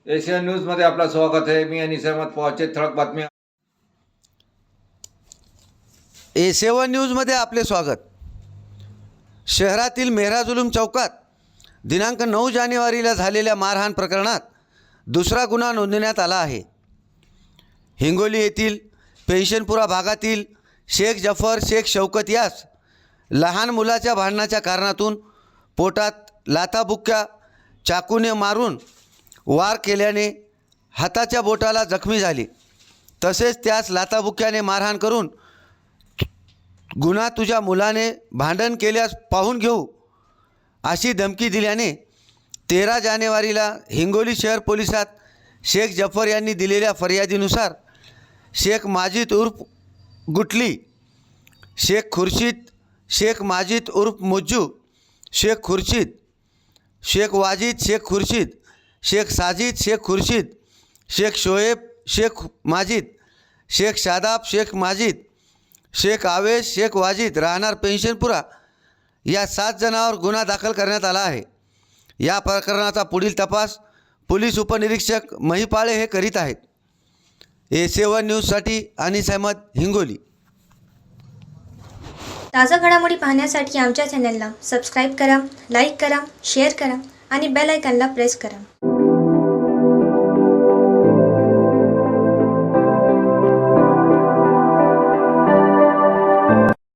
Asian न्यूजमध्ये आपलं स्वागत आहे. मी अनिस अहमद. पॉचे ठळक बातम्या. A7 न्यूजमध्ये आपले स्वागत. शहरातील मेहराजुलूम चौकात दिनांक 9 जानेवारीला झालेल्या मारहाण प्रकरणात दुसरा गुन्हा नोंदवण्यात आला आहे. हिंगोली येथील पेन्शनपुरा भागातील शेख जफर शेख शौकत यास लहान मुलाच्या भांडणाच्या कारणातून पोटात लाथाबुक्क्या चाकूने मारून वार केल्याने हाताच्या बोटाला जखमी झाली. तसेच त्यास लाथाबुक्क्याने मारहाण करून गुन्हा तुझ्या मुलाने भांडण केल्यास पाहून घेऊ अशी धमकी दिल्याने 13 जानेवारीला हिंगोली शहर पोलिसात शेख जफर यांनी दिलेल्या फर्यादीनुसार शेख माजिद उर्फ गुटली, शेख खुर्शीद, शेख माजिद उर्फ मुज्जू, शेख खुर्शीद, शेख वाजिद शेख खुर्शीद, शेख साजिद शेख खुर्शीद, शेख शोएब शेख माजिद, शेख शादाब शेख माजिद, शेख आवेश शेख वाजिद राहणार पेन्शनपुरा या 7 जणांवर गुन्हा दाखल करण्यात आला आहे. या प्रकरणाचा पुढील तपास पोलीस उपनिरीक्षक महिपाळे हे करीत आहेत. A7 न्यूजसाठी अनिस अहमद, हिंगोली. ताज़ा घडामोडी पाहण्यासाठी आमच्या चॅनलला सबस्क्राईब करा, लाईक करा, शेअर करा आणि बेल आयकॉनला प्रेस करा.